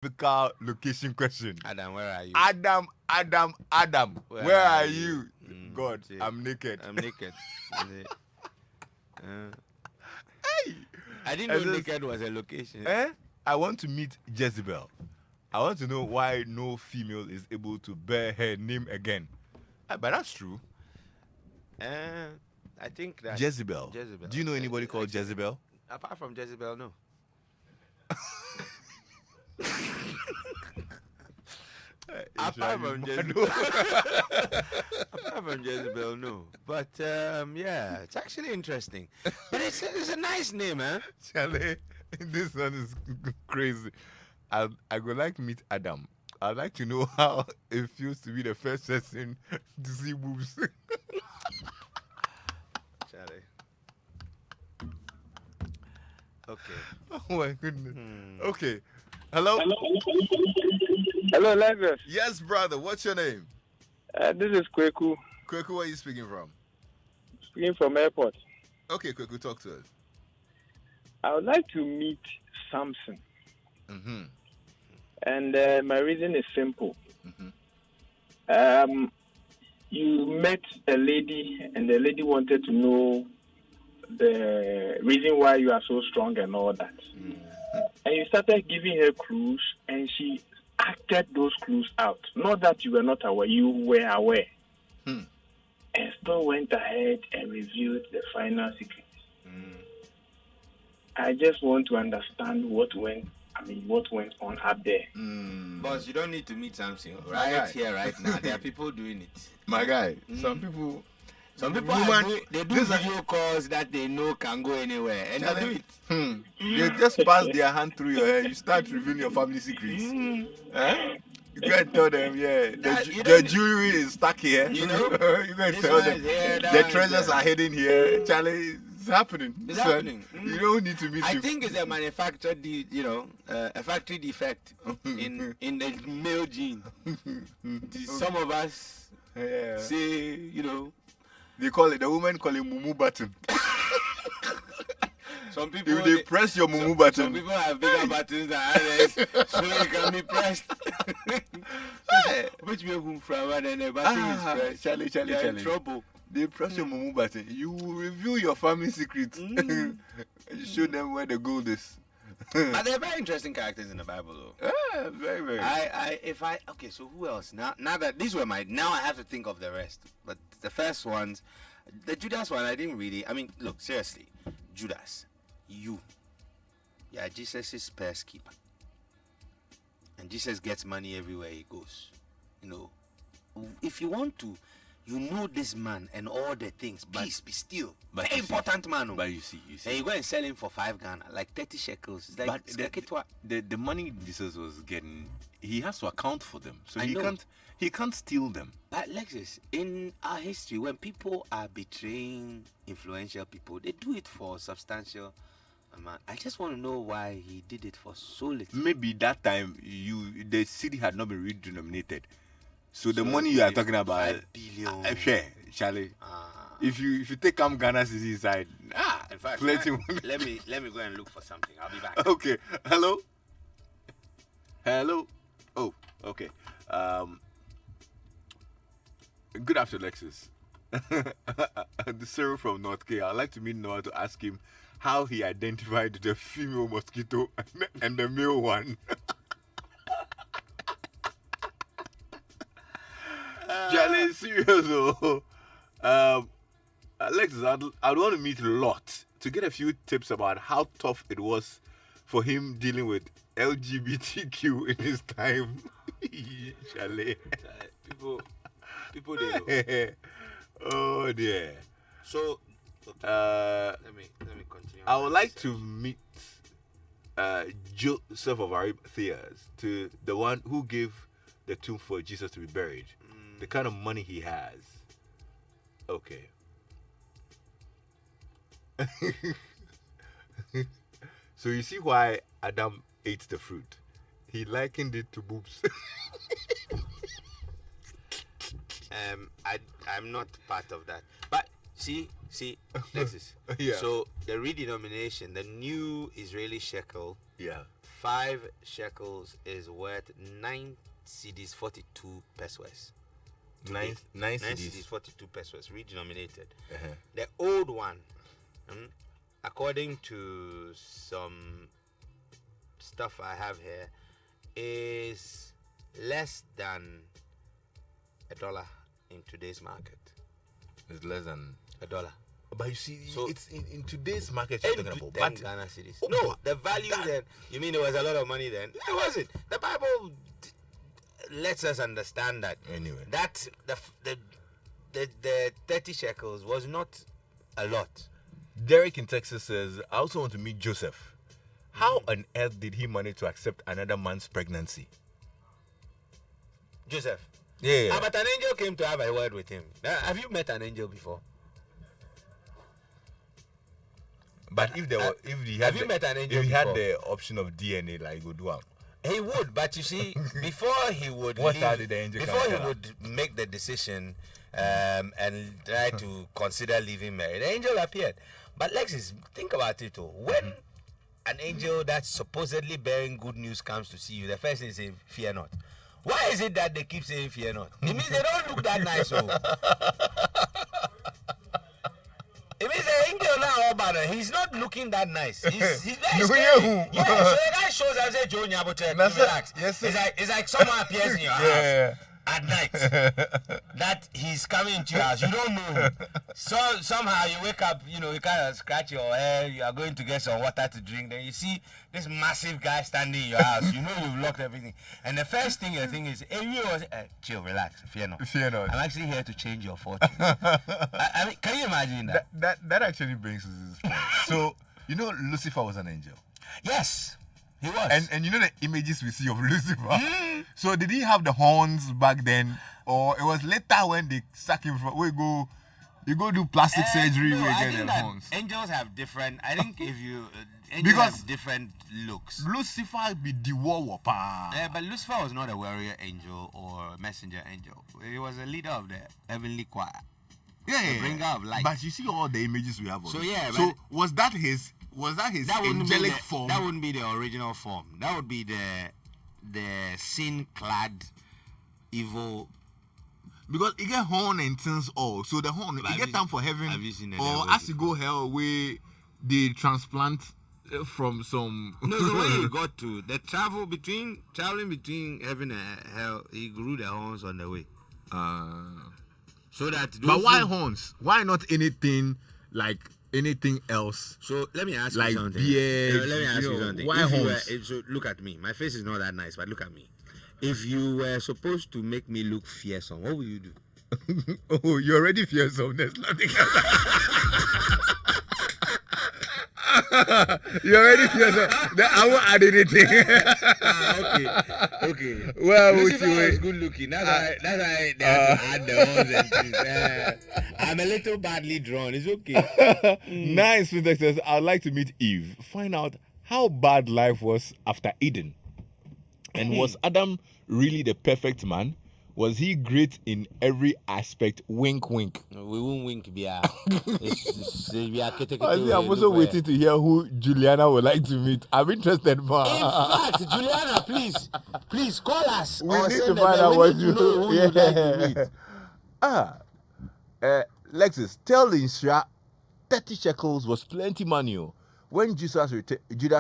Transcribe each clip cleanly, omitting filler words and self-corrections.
difficult location question. Adam, where are you? Adam, where are you? God, see, I'm naked. I'm naked. Hey, I didn't know naked was a location. I want to meet Jezebel. I want to know why no female is able to bear her name again. But that's true. I think that Jezebel. Do you know anybody called Jezebel? Apart from Jezebel, no. Apart from Jezebel, no. But yeah, it's actually interesting. But it's a nice name, man. Charlie, this one is crazy. I would like to meet Adam. I'd like to know how it feels to be the first person to see boobs. Charlie. Okay. Oh my goodness. Okay. Hello? Hello, Lexis. Yes, brother. What's your name? This is Kweku. Kweku, where are you speaking from? Speaking from airport. Okay, Kweku, talk to us. I would like to meet Samson. Mm-hmm. And my reason is simple. Mm-hmm. You met a lady, and the lady wanted to know the reason why you are so strong and all that. Mm-hmm. And you started giving her clues, and she acted those clues out. Not that you were not aware, you were aware. And still went ahead and revealed the final secret. I just want to understand what went on up there. Boss, you don't need to meet Samson right here, right now. There are people doing it. My guy, some people do video calls that they know can go anywhere, and they do it. They just pass their hand through your hair. You start revealing your family secrets. You can't tell them, the jewelry is stuck here. You know, you can't tell them the treasures are hidden here. Charlie, it's happening. It's happening. You don't need to meet I him. think it's a manufactured, a factory defect in the male gene. Some of us say, they call it, the women call it mumu button. Some people, if they press your mumu button, some people have bigger buttons than others, so it can be pressed. Which way from when the button is pressed? Charlie. In trouble. They press your mumu button. You will reveal your family secrets. You show them where the gold is. But they're very interesting characters in the Bible, though. Very, very. Okay, so who else? Now that these were now I have to think of the rest. But the first ones, the Judas one, I didn't really. I mean, look, seriously, Judas, you are Jesus' purse keeper, and Jesus gets money everywhere he goes. If you want to. You know this man and all the things. Peace, be still. Very important man. But you see. And you go and sell him for 5 Ghana, like 30 shekels. It's like the money Jesus was getting, he has to account for them. So he can't steal them. But Lexis, in our history, when people are betraying influential people, they do it for substantial amount. I just want to know why he did it for so little. Maybe that time the city had not been redenominated. So the money you are talking about, 5 billion. Share, Charlie. If you take Ghana city inside, in fact, plenty. Let me go and look for something. I'll be back. Okay. Hello. Oh, okay. Good afternoon, Lexis. The Cyril from North K. I'd like to meet Noah to ask him how he identified the female mosquito and the male one. Charlie, serious though. Alexis, I'd want to meet Lot to get a few tips about how tough it was for him dealing with LGBTQ in his time. Charlie. People do. Oh dear. So, let me continue. I would like to meet Joseph of Arimathea, to the one who gave the tomb for Jesus to be buried. The kind of money he has. Okay. So you see why Adam ate the fruit. He likened it to boobs. I'm not part of that. But see, Lexis. Yeah. So the redenomination, the new Israeli shekel, yeah, 5 shekels is worth 9 cedis 42 pesos. 9 cedis cedis. 42 pesos, redenominated. Uh-huh. The old one, according to some stuff I have here, is less than $1 in today's market. It's less than $1. But you see, So- it's in today's market you're talking about. 10 But Ghana cedis. Oh, No, but the value that- then. You mean there was a lot of money then? It wasn't. The Bible lets us understand that. Anyway. That the 30 shekels was not a lot. Derek in Texas says, I also want to meet Joseph. How on earth did he manage to accept another man's pregnancy? Joseph. Yeah. But an angel came to have a word with him. Have you met an angel before? But if he had have you met an angel if he had before? the option of DNA, like he would do it. He would, but you see, before he would What leave, started the angel before he character? would make the decision and try to consider leaving Mary, the angel appeared. But Lexis, think about it too. When an angel that's supposedly bearing good news comes to see you, the first thing is say, fear not. Why is it that they keep saying fear not? It means they don't look that nice. Oh. It means the angel now, but he's not looking that nice. He's very No, scary. yeah. Yeah, so the guy shows us a Joe Nyabote, That's it. relax. Yes, sir. It's like someone appears in your house Yeah. at night. That he's coming into your house. You don't know him. So somehow you wake up, you kind of scratch your hair, you are going to get some water to drink, then you see this massive guy standing in your house. You know you've locked everything. And the first thing you think is, hey, chill, relax, fear not. Fear not. I'm actually here to change your fortune. I mean, can you imagine that? That actually brings us to this point. So, Lucifer was an angel. Yes, he was. And you know the images we see of Lucifer? So did he have the horns back then? Or it was later when they sack him from you go do plastic surgery no, where I you think get the that horns. angels have different. I think if you angels Because- have different looks. Lucifer be the war pa. But Lucifer was not a warrior angel or a messenger angel. He was a leader of the heavenly choir. Yeah. the bringer of light. But you see all the images we have of So, him. yeah, So but- was that his wouldn't be angelic the- form? That wouldn't be the original form. That would be the sin-clad evil. Because you get horn and things all. So the horn, But you get time for heaven. have you seen the or devil as you go hell, where they transplant from some. No, the way he got to the traveling between heaven and hell, he grew the horns on the way. So that. But why horns? Why not anything else? So let me ask Like you something. beard, Let me ask you you know, something. why If you horns? so look at me. My face is not that nice, but look at me. If you were supposed to make me look fearsome, what would you do? Oh, you already fearsome. There's nothing else. You already fearsome. I won't add anything. Okay. Well, Lucifer which was way? good looking. That's why they had to add the horns and things. I'm a little badly drawn. It's okay. Nice, Mr. says, I'd like to meet Eve. Find out how bad life was after Eden. And was Adam really the perfect man? Was he great in every aspect? Wink, wink. We won't wink, Bia. We are I'm also waiting to hear who Juliana would like to meet. I'm interested, In man. fact, Juliana, please call us. We or need send to a find mail. out We what need to know who you'd like to meet. Lexis, tell Insha 30 shekels was plenty money. Oh. When Judas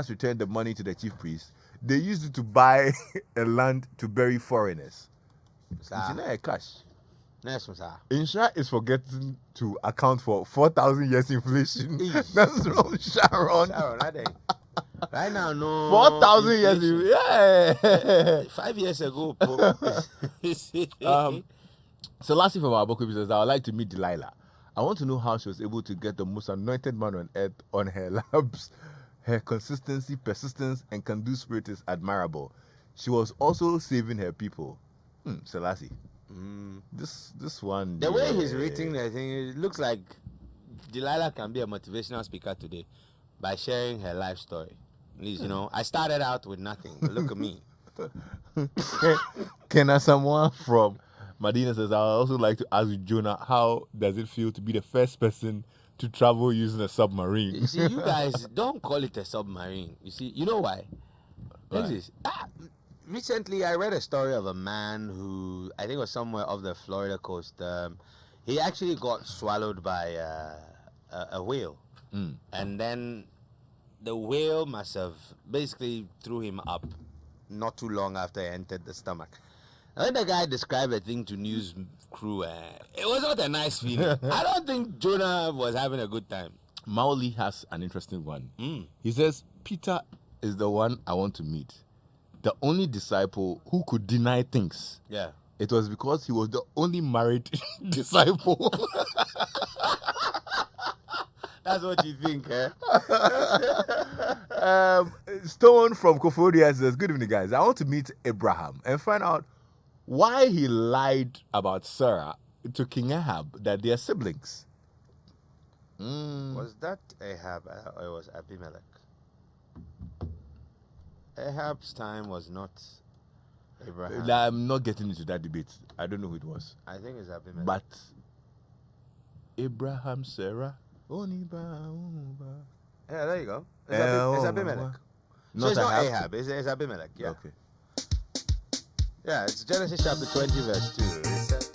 returned the money to the chief priest, they used it to buy a land to bury foreigners. It's not cash. Next one, sir. Insha is forgetting to account for 4,000 years inflation. Eesh. That's wrong, Sharon. I think. Right now, no. 4,000 years. inflation. Yeah. 5 years ago. So lastly from our book says, I would like to meet Delilah. I want to know how she was able to get the most anointed man on earth on her laps. Her consistency, persistence, and can-do spirit is admirable. She was also saving her people. Selassie. This one. The way he's written the thing, it looks like Delilah can be a motivational speaker today by sharing her life story. At least, I started out with nothing. But look at me. Can someone from Medina says, I would also like to ask you, Jonah, how does it feel to be the first person to travel using a submarine? You see, you guys don't call it a submarine. You see, you know why? Lexis, recently I read a story of a man who I think was somewhere off the Florida coast. He actually got swallowed by a whale, and then the whale must have basically threw him up not too long after he entered the stomach. And then the guy described the thing to news crew. It was not a nice feeling. I don't think Jonah was having a good time. Maoli has an interesting one. He says, Peter is the one I want to meet. The only disciple who could deny things. Yeah. It was because he was the only married disciple. That's what you think, eh? Stone from Kofodia says, good evening, guys. I want to meet Abraham and find out why he lied about Sarah to King Ahab that they are siblings. Was that Ahab or it was Abimelech? Ahab's time was not Abraham. I'm not getting into that debate. I don't know who it was. I think it's Abimelech. But Abraham, Sarah. Yeah, there you go. It's Abimelech. So it's not Ahab, it's Abimelech, yeah. Okay. Yeah, it's Genesis chapter 20, verse 2. It says,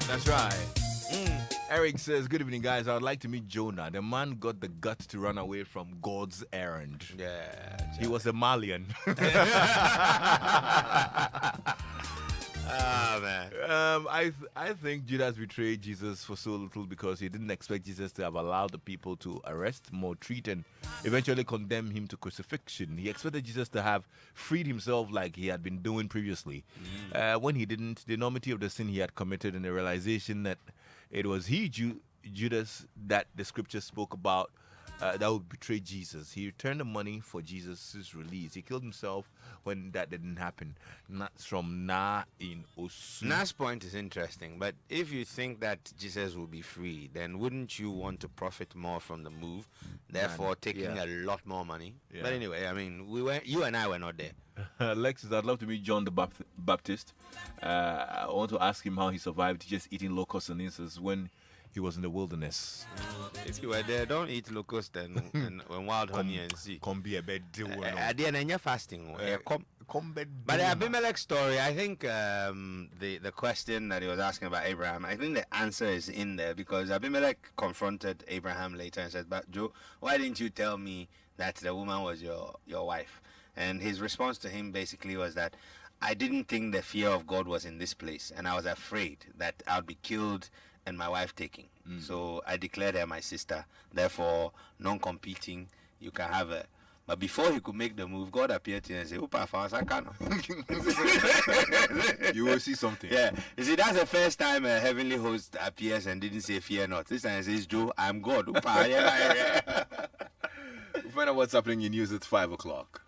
That's right. Eric says, good evening, guys. I would like to meet Jonah. The man got the guts to run away from God's errand. yeah. He was a Malian. Ah, man. I think Judas betrayed Jesus for so little because he didn't expect Jesus to have allowed the people to arrest, maltreat, and eventually condemn him to crucifixion. He expected Jesus to have freed himself like he had been doing previously. When he didn't, the enormity of the sin he had committed and the realization that it was he, Judas, that the scripture spoke about, that would betray Jesus. He returned the money for Jesus' release. He killed himself when that didn't happen. That's from Na in Osu. Na's point is interesting, but if you think that Jesus will be free, then wouldn't you want to profit more from the move, therefore taking a lot more money? Yeah. But anyway, I mean, you and I were not there. Lexis, I'd love to meet John the Baptist. I want to ask him how he survived just eating locusts and insects when he was in the wilderness. If you were there, don't eat locust and wild honey and see. Come be a bed. At the end, you're fasting. But the Abimelech story, I think the question that he was asking about Abraham, I think the answer is in there because Abimelech confronted Abraham later and said, but Joe, why didn't you tell me that the woman was your wife? And his response to him basically was that I didn't think the fear of God was in this place, and I was afraid that I'd be killed and my wife taken. So I declared her my sister. Therefore, non-competing, you can have her. But before he could make the move, God appeared to him and said, Upa, you will see something. Yeah. You see, that's the first time a heavenly host appears and didn't say, fear not. This time he says, Joe, I'm God. Upa, We'll find out what's happening in news at 5 o'clock.